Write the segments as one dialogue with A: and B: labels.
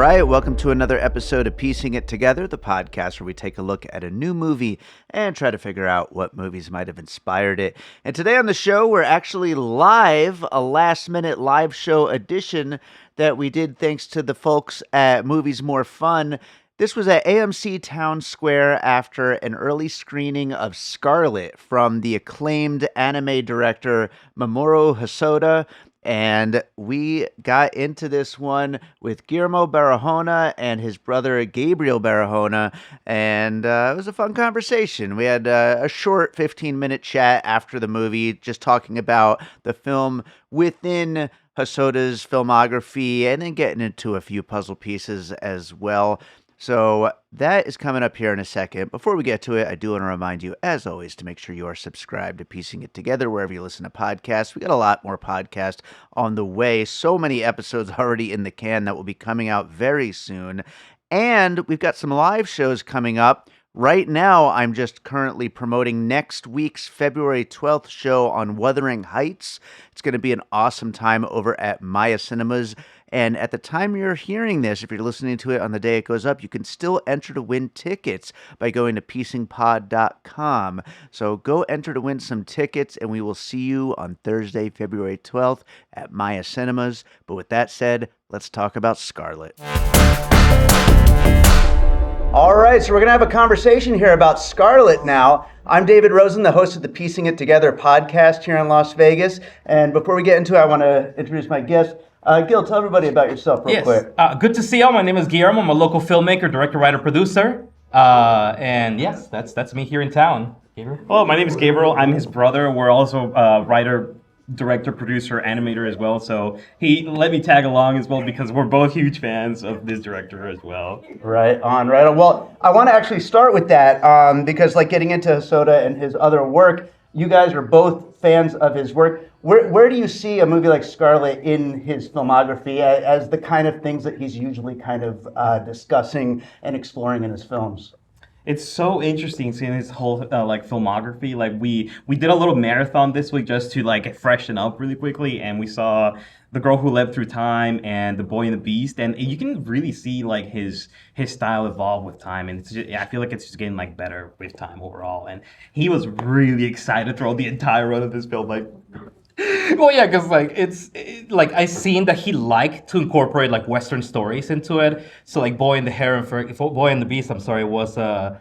A: right, welcome to another episode of Piecing It Together, the podcast where we take a look at a new movie and try to figure out what movies might have inspired it. And today on the show, we're actually live, a last-minute live show edition that we did thanks to the folks at Movies More Fun. This was at AMC Town Square after an early screening of Scarlet from the acclaimed anime director Mamoru Hosoda. And we got into this one with Guillermo Barahona and his brother Gabriel Barahona, and it was a fun conversation. We had a short 15-minute chat after the movie, just talking about the film within Hosoda's filmography, and then getting into a few puzzle pieces as well. So that is coming up here in a second. Before we get to it, I do want to remind you, as always, to make sure you are subscribed to Piecing It Together wherever you listen to podcasts. We got a lot more podcasts on the way. So many episodes already in the can that will be coming out very soon. And we've got some live shows coming up. Right now, I'm just currently promoting next week's February 12th show on Wuthering Heights. It's going to be an awesome time over at Maya Cinemas. And at the time you're hearing this, if you're listening to it on the day it goes up, you can still enter to win tickets by going to piecingpod.com. So go enter to win some tickets, and we will see you on Thursday, February 12th at Maya Cinemas. But with that said, let's talk about Scarlet. All right, so we're going to have a conversation here about Scarlet now. I'm David Rosen, the host of the Piecing It Together podcast here in Las Vegas. And before we get into it, I want to introduce my guest. Gil, tell everybody about yourself real quick.
B: Good to see y'all. My name is Guillermo. I'm a local filmmaker, director, writer, producer. And yes, that's me here in town. Gabriel?
C: Hello, my name is Gabriel. I'm his brother. We're also writer, director, producer, animator as well. So he let me tag along as well because we're both huge fans of this director as well.
A: Right on. Well, I want to actually start with that because like getting into Hosoda and his other work, you guys are both fans of his work. Where do you see a movie like Scarlet in his filmography as the kind of things that he's usually kind of discussing and exploring in his films?
C: It's so interesting seeing his whole filmography. Like we did a little marathon this week just to like freshen up really quickly, and we saw The Girl Who Lived Through Time and The Boy and the Beast, and you can really see like his style evolve with time, and I feel like it's just getting like better with time overall. And he was really excited throughout the entire run of this film, like.
B: Well, yeah, because like I seen that he liked to incorporate like Western stories into it. So like Boy and the Beast, was oh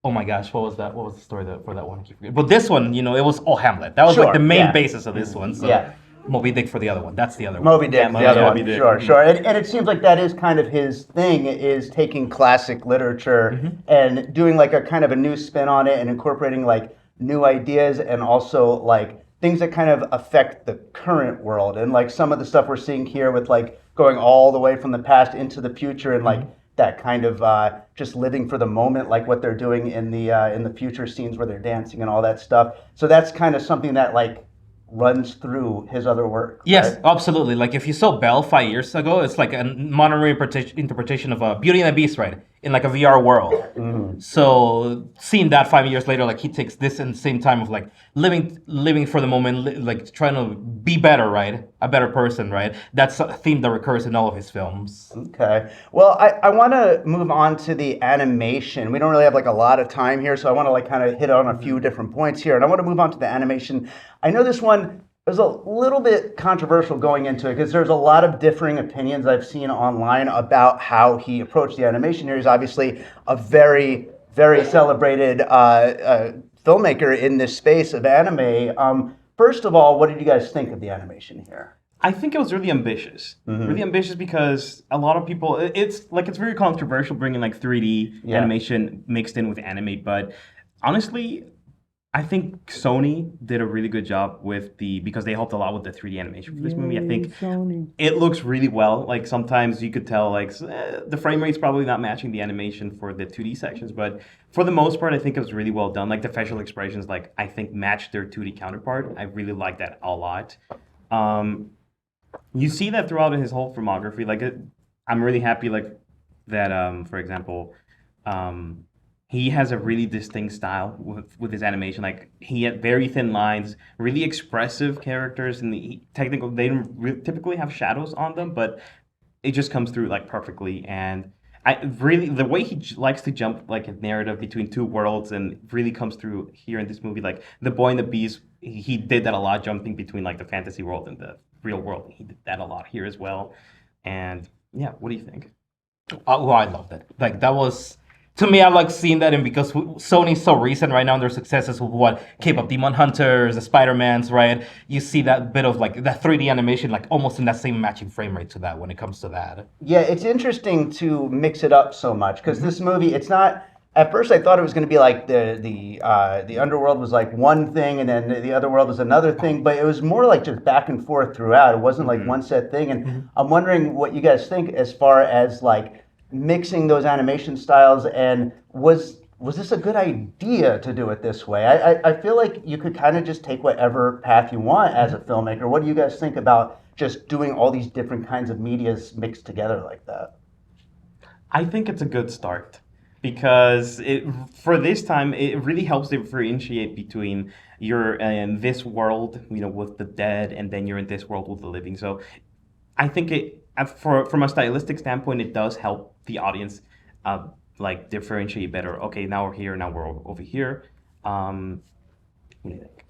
B: my gosh, what was that? What was the story for that one? I keep forgetting. But this one, it was all Hamlet. That was like the main basis of this one. So
A: yeah.
B: Moby Dick for the other one. That's the other one.
A: Moby Dick, the other one.
C: Moby Dick.
A: Sure. And it seems like that is kind of his thing, is taking classic literature and doing like a kind of a new spin on it and incorporating like new ideas and also like things that kind of affect the current world. And like some of the stuff we're seeing here with like going all the way from the past into the future and like that kind of just living for the moment, like what they're doing in the future scenes where they're dancing and all that stuff. So that's kind of something that like runs through his other work.
B: Yes,
A: right?
B: Absolutely. Like if you saw Belle 5 years ago, it's like a modern interpretation of Beauty and the Beast, right? In like a VR world. Mm-hmm. So seeing that 5 years later, like he takes this in the same time of like living for the moment, like trying to be better, right? A better person, right? That's a theme that recurs in all of his films.
A: Okay. Well, I want to move on to the animation. We don't really have like a lot of time here, so I want to like kind of hit on a few different points here. And I want to move on to the animation. I know this one was a little bit controversial going into it because there's a lot of differing opinions I've seen online about how he approached the animation here. He's obviously a very, very celebrated filmmaker in this space of anime. First of all, what did you guys think of the animation here?
C: I think it was really ambitious. Really ambitious because a lot of people, it's very controversial bringing like 3D animation mixed in with anime, but honestly, I think Sony did a really good job because they helped a lot with the 3D animation for this movie. I think it looks really well. Like sometimes you could tell like the frame rate's probably not matching the animation for the 2D sections, but for the most part, I think it was really well done. Like the facial expressions, like I think matched their 2D counterpart. I really like that a lot. You see that throughout his whole filmography. Like I'm really happy like that. For example, he has a really distinct style with his animation. Like he had very thin lines, really expressive characters, and they don't typically have shadows on them, but it just comes through like perfectly. And I really the way he likes to jump like a narrative between two worlds and really comes through here in this movie. Like The Boy and the Beast, he did that a lot, jumping between like the fantasy world and the real world. He did that a lot here as well. And yeah, what do you think?
B: Oh, I loved it. Like that was to me. I like seeing that, and because Sony's so recent right now, and their successes with what K-pop Demon Hunters, the Spider-Mans, right? You see that bit of like that 3D animation, like almost in that same matching frame rate to that when it comes to that.
A: Yeah, it's interesting to mix it up so much because this movie, it's not. At first, I thought it was going to be like the underworld was like one thing, and then the other world was another thing. But it was more like just back and forth throughout. It wasn't like one set thing. And I'm wondering what you guys think as far as like mixing those animation styles. And was this a good idea to do it this way? I feel like you could kind of just take whatever path you want as a filmmaker. What do you guys think about just doing all these different kinds of medias mixed together like that?
C: I think it's a good start because for this time it really helps differentiate between you're in this world, with the dead, and then you're in this world with the living. So I think from a stylistic standpoint, it does help the audience like differentiate better. Okay, now we're here, now we're over here. What do you think?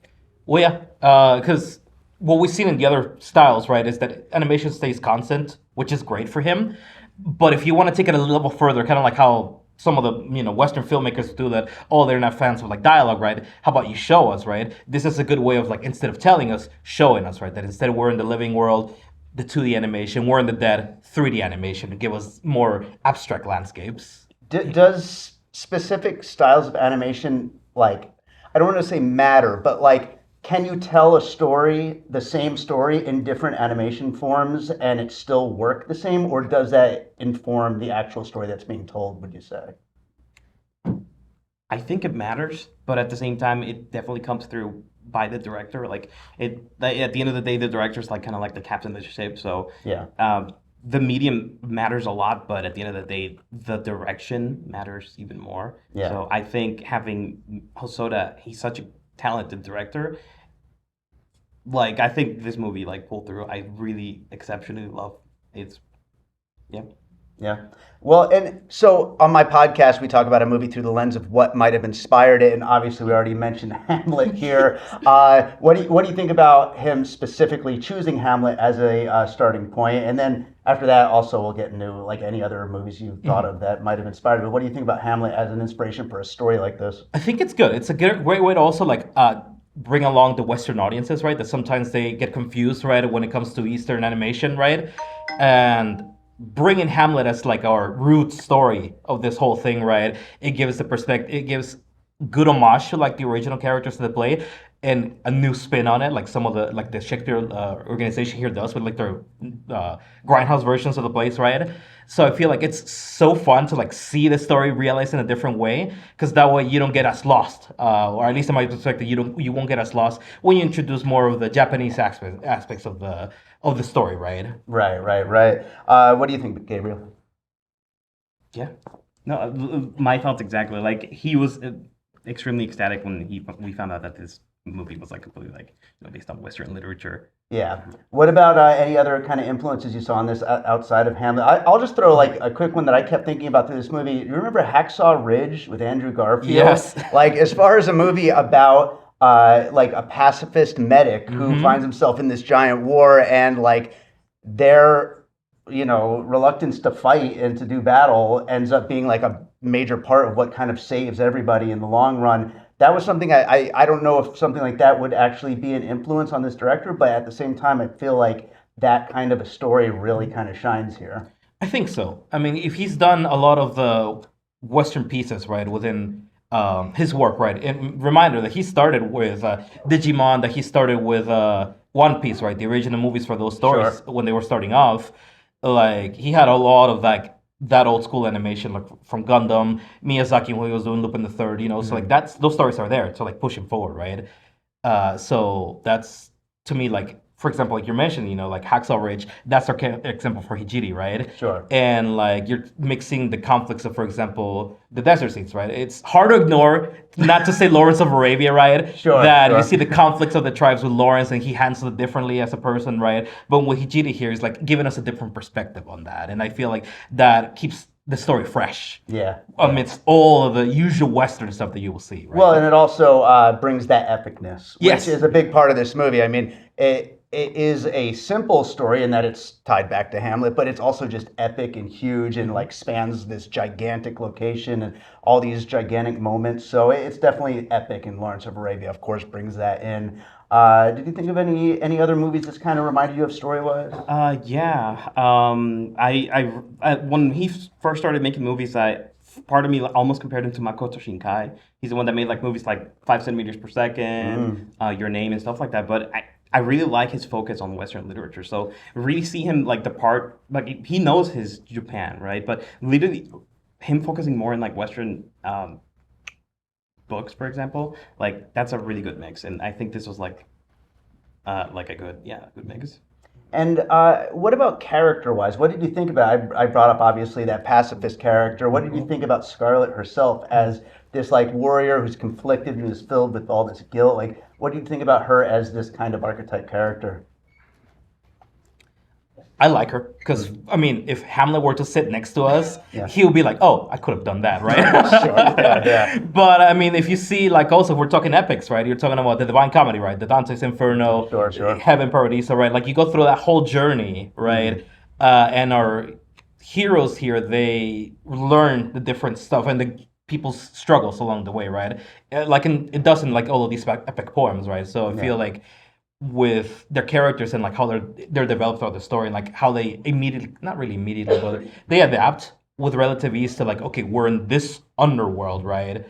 B: Well, yeah, because what we've seen in the other styles, right, is that animation stays constant, which is great for him. But if you want to take it a level further, kind of like how some of the Western filmmakers do that, oh, they're not fans of like dialogue, right? How about you show us, right? This is a good way of like, instead of telling us, showing us, right? That instead we're in the living world, the 2D animation, we're in the dead 3D animation to give us more abstract landscapes.
A: Does specific styles of animation, like, I don't want to say matter, but like, can you tell a story, the same story, in different animation forms and it still work the same? Or does that inform the actual story that's being told, would you say?
C: I think it matters, but at the same time, it definitely comes through by the director. Like at the end of the day, the director's like kind of like the captain of the ship. So
A: Yeah.
C: The medium matters a lot, but at the end of the day, the direction matters even more.
A: Yeah.
C: So I think having Hosoda, he's such a talented director. Like I think this movie like pulled through. I really exceptionally love it. Yeah.
A: Yeah. Well, and so on my podcast, we talk about a movie through the lens of what might have inspired it, and obviously we already mentioned Hamlet here. What do you think about him specifically choosing Hamlet as a starting point? And then after that, also we'll get into like any other movies you've thought of that might have inspired. But what do you think about Hamlet as an inspiration for a story like this?
B: I think it's good. It's a great way to also like bring along the Western audiences, right? That sometimes they get confused, right, when it comes to Eastern animation, right? And bringing Hamlet as like our root story of this whole thing, right? It gives the perspective. It gives good homage to like the original characters of the play and a new spin on it, like some of the like the Shakespeare organization here does with like their grindhouse versions of the plays, right? So I feel like it's so fun to like see the story realized in a different way, because that way you don't get as lost, or at least in my perspective, you won't get as lost when you introduce more of the Japanese aspects of the story, right?
A: Right. What do you think, Gabriel?
C: Yeah. No, my thoughts exactly. Like he was extremely ecstatic when we found out that this movie was like completely like based on Western literature.
A: Yeah. What about any other kind of influences you saw on this outside of Hamlet? I'll just throw like a quick one that I kept thinking about through this movie. You remember Hacksaw Ridge with Andrew Garfield?
B: Yes.
A: Like as far as a movie about like a pacifist medic who finds himself in this giant war, and like their reluctance to fight and to do battle ends up being like a major part of what kind of saves everybody in the long run. That was something I don't know if something like that would actually be an influence on this director, but at the same time, I feel like that kind of a story really kind of shines here.
B: I think so. I mean, if he's done a lot of the Western pieces, right, within his work, right, and reminder that he started with Digimon, that he started with One Piece, right, the original movies for those stories when they were starting off. Like, he had a lot of like that old school animation, like from Gundam, Miyazaki when he was doing Lupin the Third, so like those stories are there to like push him forward, right? So that's to me like for example, like you're mentioning, like Hacksaw Ridge, that's our example for Hijiri, right?
A: Sure.
B: And like you're mixing the conflicts of, for example, the desert scenes, right? It's hard to ignore, not to say Lawrence of Arabia, right?
A: Sure,
B: That
A: sure.
B: you see the conflicts of the tribes with Lawrence and he handles it differently as a person, right? But with Hijiri here is like giving us a different perspective on that. And I feel like that keeps the story fresh.
A: Yeah.
B: Amidst all of the usual Western stuff that you will see, right?
A: Well, and it also brings that epicness,
B: Yes.
A: which is a big part of this movie. I mean, it is a simple story in that it's tied back to Hamlet, but it's also just epic and huge and like spans this gigantic location and all these gigantic moments. So it's definitely epic, and Lawrence of Arabia, of course, brings that in. Did you think of any other movies that's kind of reminded you of story-wise?
C: Yeah. When he first started making movies, part of me almost compared him to Makoto Shinkai. He's the one that made like movies like 5 centimeters per second, Your Name, and stuff like that. But I really like his focus on Western literature. So really see him like like he knows his Japan, right? But literally him focusing more in like Western books, for example, like that's a really good mix. And I think this was like a good mix.
A: And what about character-wise? What did you think about? I brought up obviously that pacifist character. What did you think about Scarlet herself as this like warrior who's conflicted and who's filled with all this guilt? Like, what do you think about her as this kind of archetype character?
B: I like her because, I mean, if Hamlet were to sit next to us,
A: Yeah.
B: he would be like, oh, I could have done that, right?
A: Sure. Yeah.
B: But, I mean, if you see, like, also, if we're talking epics, right? You're talking about the Divine Comedy, right? The Dante's Inferno,
A: Sure.
B: Heaven, Paradiso, right? Like, you go through that whole journey, right? And our heroes here, they learn the different stuff and the people's struggles along the way, right? It does in, like, all of these epic poems, right? So I feel like with their characters and like how they're developed throughout the story and like how they not really immediately, but they adapt with relative ease to like, okay, we're in this underworld, right?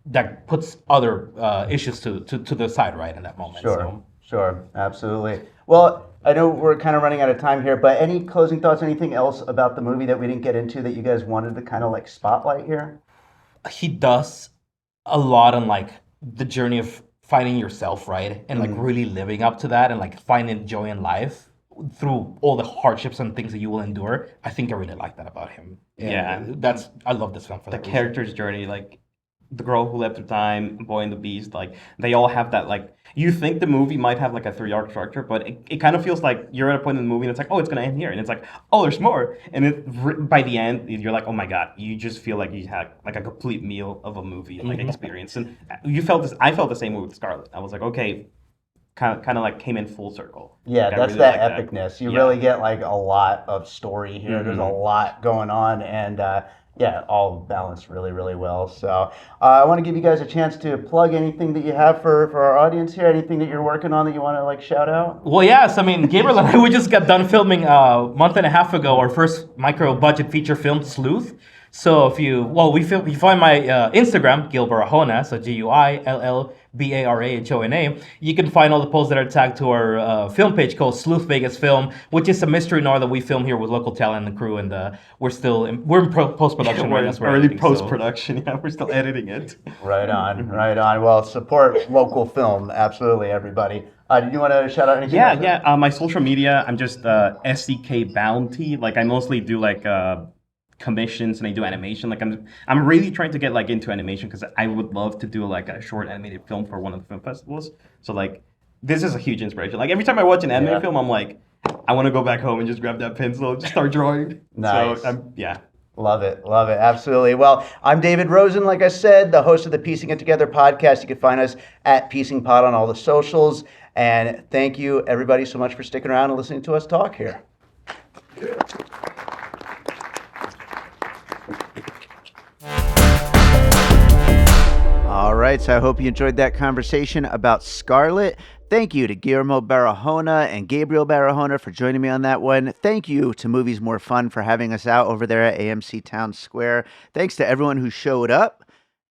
B: That puts other issues to the side, right, in that moment.
A: Sure, absolutely. Well, I know we're kind of running out of time here, but any closing thoughts, anything else about the movie that we didn't get into that you guys wanted to kind of like spotlight here?
B: He does a lot on like the journey of finding yourself, right? And like really living up to that and like finding joy in life through all the hardships and things that you will endure. I think I really like that about him. And I love this film for that reason.
C: Character's journey, like the girl who left her time, Boy and the Beast, like they all have that, like you think the movie might have like a 3-arc structure, but it kind of feels like you're at a point in the movie and it's like, oh, it's gonna end here, and it's like, oh, there's more, and by the end you're like, oh my god, you just feel like you had like a complete meal of a movie like experience. And I felt the same way with Scarlet. I was like, okay, kind of like came in full circle.
A: Yeah,
C: like,
A: that's
C: really
A: that
C: like
A: epicness. You really get like a lot of story here. There's a lot going on, and all balanced really, really well. So I want to give you guys a chance to plug anything that you have for our audience here. Anything that you're working on that you want to like shout out?
B: Well, yes. I mean, Gabriel and I, we just got done filming a month and a half ago our first micro budget feature film, Sleuth. So if you find my Instagram, Gil Barahona, so GuillBarahona, you can find all the posts that are tagged to our film page called Sleuth Vegas Film, which is a mystery noir that we film here with local talent and crew, and we're in post-production right now.
C: Early post-production, we're still editing it.
A: Right on. Well, support local film, absolutely, everybody. Did you want to shout out anything?
C: Yeah. My social media, I'm just SCK Bounty. Like I mostly do like commissions and I do animation. Like I'm really trying to get like into animation because I would love to do like a short animated film for one of the film festivals. So like this is a huge inspiration. Like every time I watch an anime film, I'm like, I want to go back home and just grab that pencil and just start drawing.
A: Nice.
C: So
A: Love it, absolutely. Well, I'm David Rosen, like I said, the host of the Piecing It Together podcast. You can find us at Piecing Pod on all the socials. And thank you, everybody, so much for sticking around and listening to us talk here. All right, so I hope you enjoyed that conversation about Scarlet. Thank you to Guillermo Barahona and Gabriel Barahona for joining me on that one. Thank you to Movies More Fun for having us out over there at AMC Town Square. Thanks to everyone who showed up.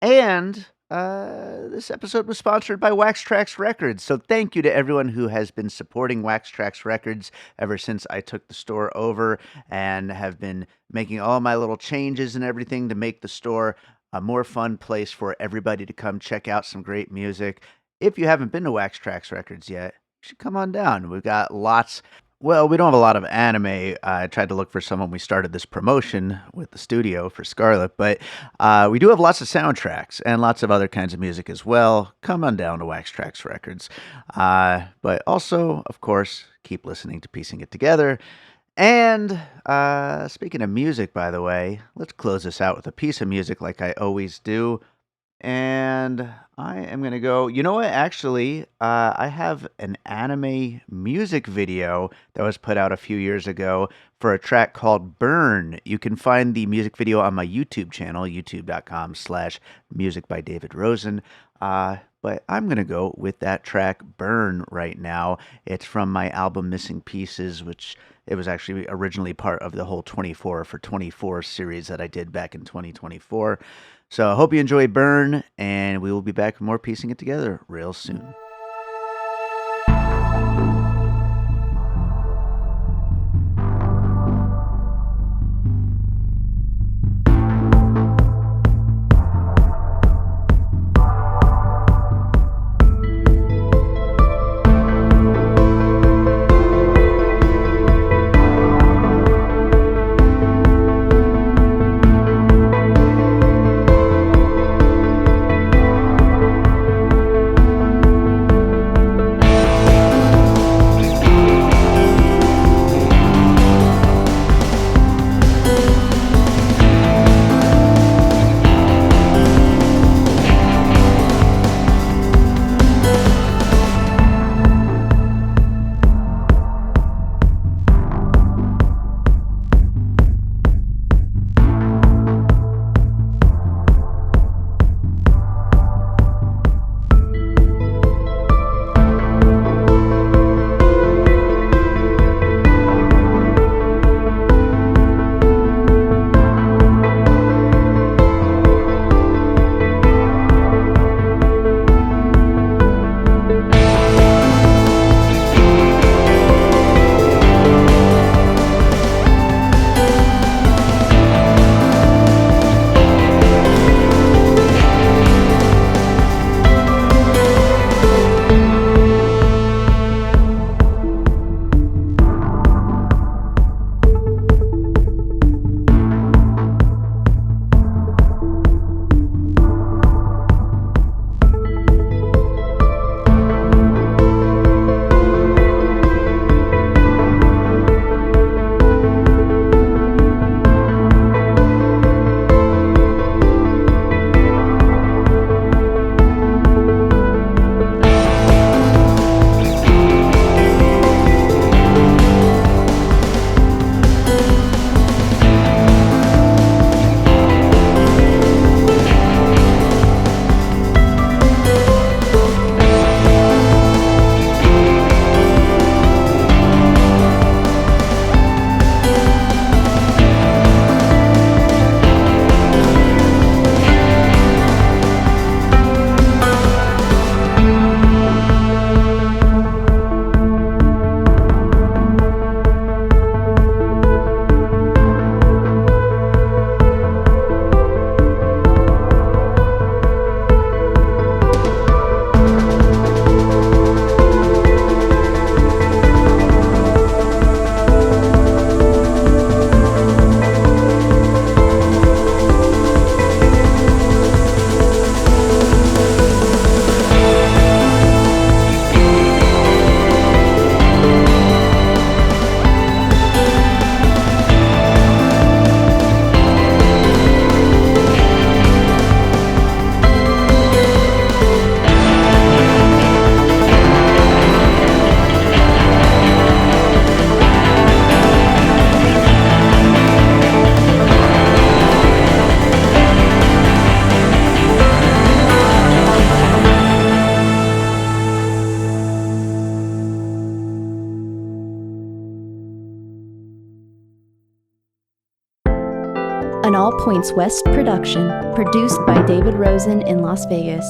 A: And this episode was sponsored by Wax Trax Records. So thank you to everyone who has been supporting Wax Trax Records ever since I took the store over and have been making all my little changes and everything to make the store a more fun place for everybody to come check out some great music. If you haven't been to Wax Trax Records yet, should come on down. We've got lots. Well, we don't have a lot of anime. I tried to look for some when we started this promotion with the studio for Scarlet, but we do have lots of soundtracks and lots of other kinds of music as well. Come on down to Wax Tracks Records. But also, of course, keep listening to Piecing It Together. And speaking of music, by the way, let's close this out with a piece of music like I always do. And I am going to go, you know what? Actually, I have an anime music video that was put out a few years ago for a track called Burn. You can find the music video on my YouTube channel, youtube.com/music by David Rosen. But I'm going to go with that track Burn right now. It's from my album Missing Pieces, which it was actually originally part of the whole 24 for 24 series that I did back in 2024. So I hope you enjoy Burn, and we will be back with more Piecing It Together real soon.
D: An All Points West production, produced by David Rosen in Las Vegas.